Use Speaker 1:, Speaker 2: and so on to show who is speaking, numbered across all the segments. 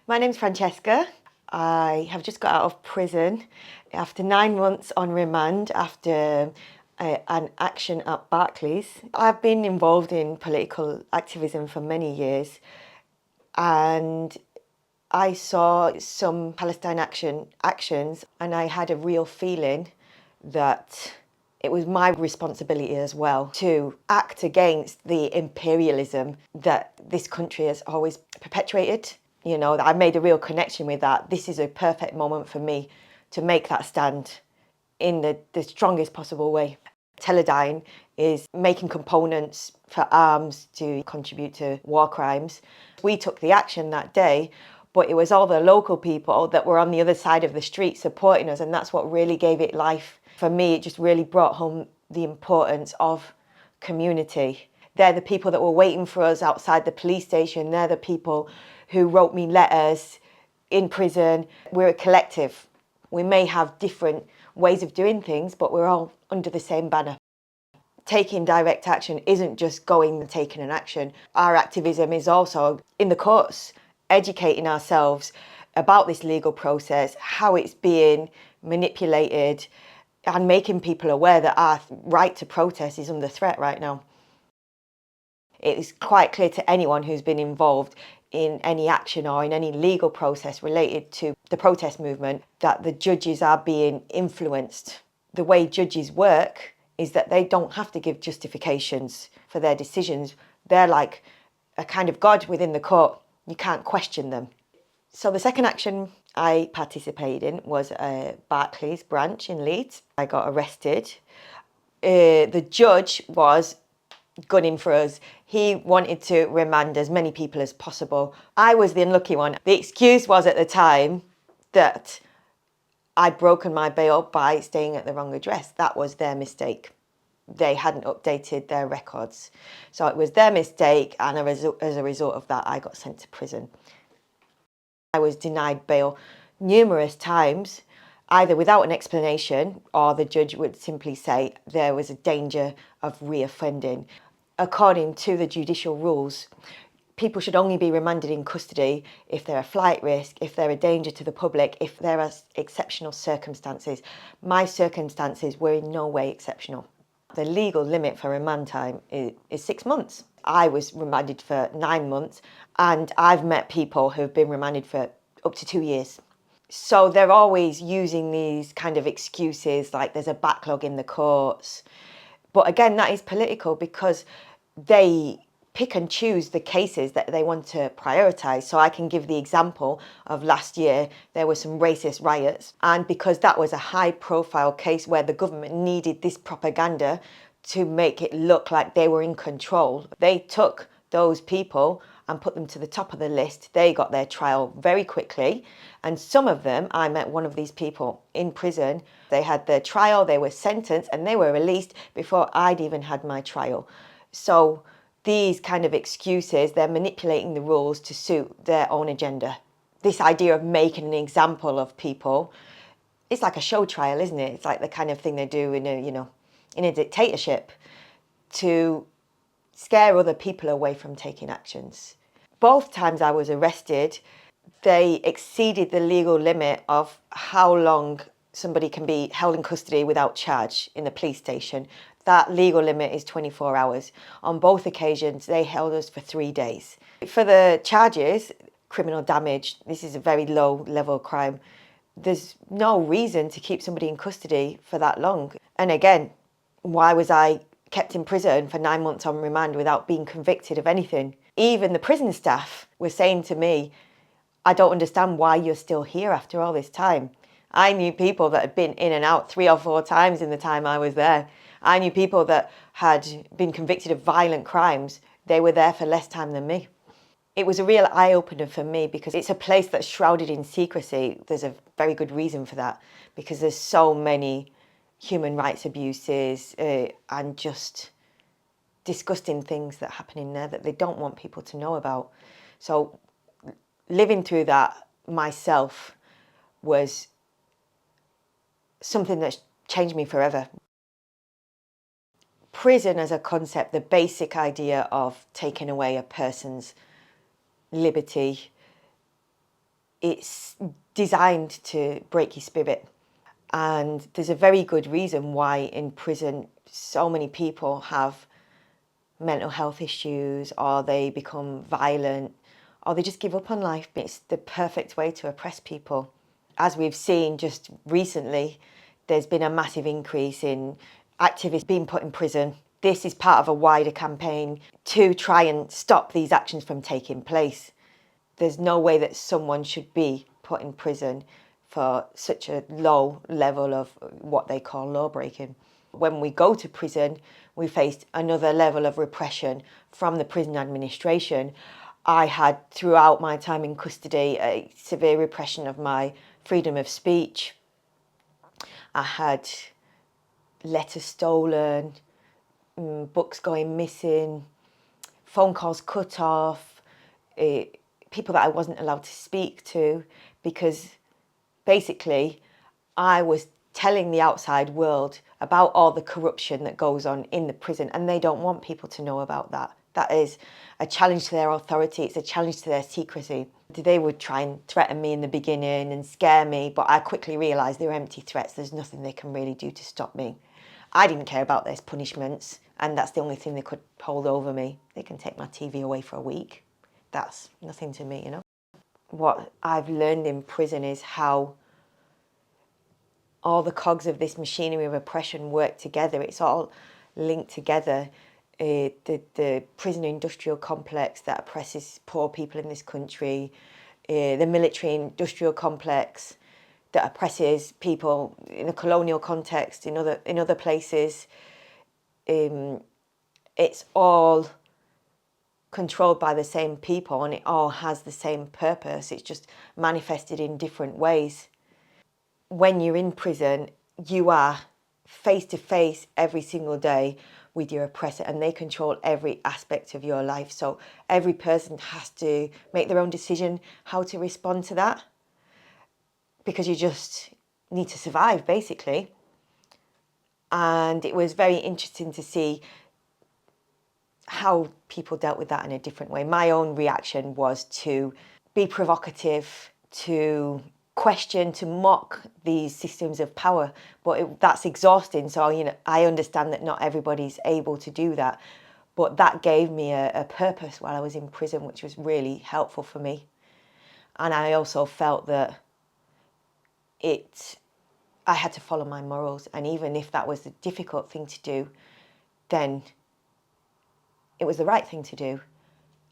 Speaker 1: My name's Francesca. I have just got out of prison after 9 months on remand after an action at Barclays. I've been involved in political activism for many years, and I saw some Palestine Action actions, and I had a real feeling that it was my responsibility as well to act against the imperialism that this country has always perpetuated. You know, I made a real connection with that. This is a perfect moment for me to make that stand in the strongest possible way. Teledyne is making components for arms to contribute to war crimes. We took the action that day, but it was all the local people that were on the other side of the street supporting us, and that's what really gave it life. For me, it just really brought home the importance of community. They're the people that were waiting for us outside the police station. They're the people who wrote me letters in prison. We're a collective. We may have different ways of doing things, but we're all under the same banner. Taking direct action isn't just going and taking an action. Our activism is also in the courts, educating ourselves about this legal process, how it's being manipulated, and making people aware that our right to protest is under threat right now. It is quite clear to anyone who's been involved in any action or in any legal process related to the protest movement that the judges are being influenced. The way judges work is that they don't have to give justifications for their decisions. They're like a kind of God within the court. You can't question them. So the second action I participated in was a Barclays branch in Leeds. I got arrested. The judge was gunning for us. He wanted to remand as many people as possible. I was the unlucky one. The excuse was at the time that I'd broken my bail by staying at the wrong address. That was their mistake. They hadn't updated their records. So it was their mistake, and as a result of that, I got sent to prison. I was denied bail numerous times, either without an explanation, or the judge would simply say there was a danger of reoffending. According to the judicial rules, people should only be remanded in custody if they're a flight risk, if they're a danger to the public, if there are exceptional circumstances. My circumstances were in no way exceptional. The legal limit for remand time is 6 months. I was remanded for 9 months, and I've met people who've been remanded for up to 2 years. So they're always using these kind of excuses like there's a backlog in the courts. But again, that is political because they pick and choose the cases that they want to prioritise. So I can give the example of last year, there were some racist riots. And because that was a high profile case where the government needed this propaganda to make it look like they were in control, they took those people and put them to the top of the list. They got their trial very quickly. And some of them, I met one of these people in prison. They had their trial, they were sentenced, and they were released before I'd even had my trial. So these kind of excuses, they're manipulating the rules to suit their own agenda. This idea of making an example of people, it's like a show trial, isn't it? It's like the kind of thing they do in a dictatorship to scare other people away from taking actions. Both times I was arrested, they exceeded the legal limit of how long somebody can be held in custody without charge in the police station. That legal limit is 24 hours. On both occasions, they held us for 3 days. For the charges, criminal damage, this is a very low level crime. There's no reason to keep somebody in custody for that long. And again, why was I kept in prison for 9 months on remand without being convicted of anything? Even the prison staff were saying to me, I don't understand why you're still here after all this time. I knew people that had been in and out 3 or 4 times in the time I was there. I knew people that had been convicted of violent crimes. They were there for less time than me. It was a real eye-opener for me because it's a place that's shrouded in secrecy. There's a very good reason for that because there's so many human rights abuses and just disgusting things that happen in there that they don't want people to know about. So living through that myself was something that's changed me forever. Prison as a concept, the basic idea of taking away a person's liberty it's designed to break your spirit. And there's a very good reason why in prison so many people have mental health issues, or they become violent, or they just give up on life. It's the perfect way to oppress people. As we've seen just recently, there's been a massive increase in activists being put in prison. This is part of a wider campaign to try and stop these actions from taking place. There's no way that someone should be put in prison for such a low level of what they call law breaking. When we go to prison, we faced another level of repression from the prison administration. I had, throughout my time in custody, a severe repression of my freedom of speech. I had letters stolen, books going missing, phone calls cut off, people that I wasn't allowed to speak to, because basically I was telling the outside world about all the corruption that goes on in the prison, and they don't want people to know about that. That is a challenge to their authority. It's a challenge to their secrecy. They would try and threaten me in the beginning and scare me, but I quickly realised they were empty threats. There's nothing they can really do to stop me. I didn't care about their punishments, and that's the only thing they could hold over me. They can take my TV away for a week. That's nothing to me, you know. What I've learned in prison is how all the cogs of this machinery of oppression work together. It's all linked together. The prison industrial complex that oppresses poor people in this country, the military industrial complex that oppresses people in a colonial context in other places. It's all controlled by the same people, and it all has the same purpose. It's just manifested in different ways. When you're in prison, you are face to face every single day with your oppressor, and they control every aspect of your life. So every person has to make their own decision how to respond to that, because you just need to survive, basically. And it was very interesting to see how people dealt with that in a different way. My own reaction was to be provocative, to question, to mock these systems of power, but that's exhausting. So, you know, I understand that not everybody's able to do that, but that gave me a purpose while I was in prison, which was really helpful for me. And I also felt that I had to follow my morals, and even if that was a difficult thing to do, then it was the right thing to do.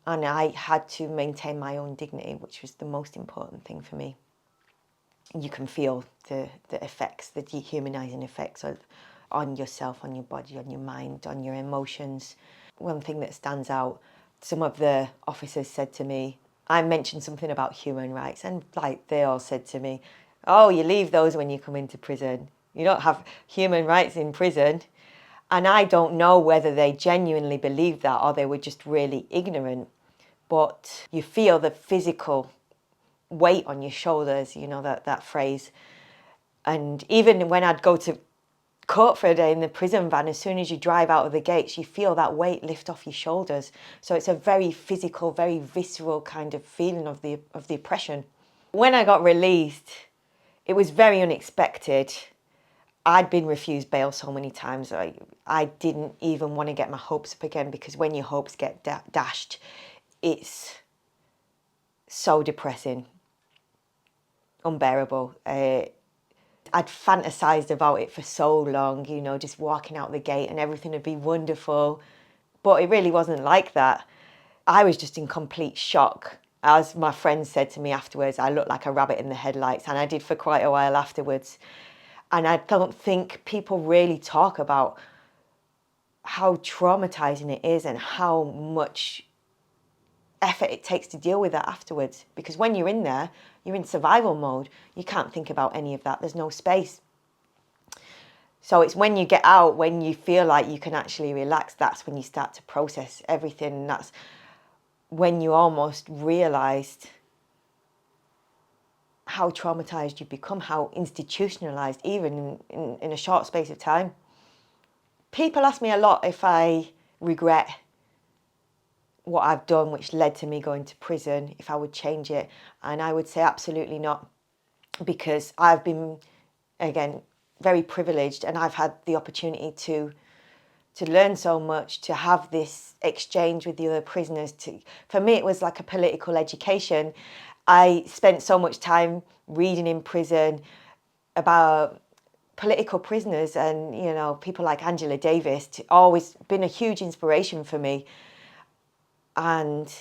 Speaker 1: And I had to maintain my own dignity, which was the most important thing for me. You can feel the effects, the dehumanising effects on yourself, on your body, on your mind, on your emotions. One thing that stands out, some of the officers said to me, I mentioned something about human rights, and like they all said to me, oh, you leave those when you come into prison. You don't have human rights in prison. And I don't know whether they genuinely believed that or they were just really ignorant. But you feel the physical weight on your shoulders, you know, that phrase. And even when I'd go to court for a day in the prison van, as soon as you drive out of the gates, you feel that weight lift off your shoulders. So it's a very physical, very visceral kind of feeling of the oppression. When I got released, it was very unexpected. I'd been refused bail so many times. I didn't even want to get my hopes up again, because when your hopes get dashed, it's so depressing, unbearable. I'd fantasized about it for so long, you know, just walking out the gate and everything would be wonderful. But it really wasn't like that. I was just in complete shock. As my friend said to me afterwards, I looked like a rabbit in the headlights, and I did for quite a while afterwards. And I don't think people really talk about how traumatizing it is and how much effort it takes to deal with that afterwards. Because when you're in there, you're in survival mode. You can't think about any of that. There's no space. So it's when you get out, when you feel like you can actually relax, that's when you start to process everything. And that's when you almost realised how traumatized you become, how institutionalized, even in a short space of time. People ask me a lot if I regret what I've done, which led to me going to prison, if I would change it. And I would say absolutely not, because I've been, again, very privileged, and I've had the opportunity to learn so much, to have this exchange with the other prisoners. For me, it was like a political education. I spent so much time reading in prison about political prisoners, and people like Angela Davis, always been a huge inspiration for me. And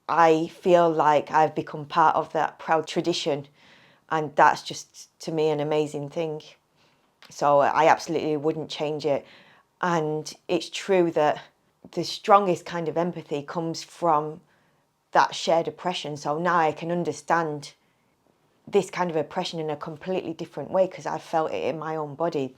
Speaker 1: I feel like I've become part of that proud tradition, and that's just, to me, an amazing thing. So I absolutely wouldn't change it. And it's true that the strongest kind of empathy comes from that shared oppression. So now I can understand this kind of oppression in a completely different way, because I've felt it in my own body.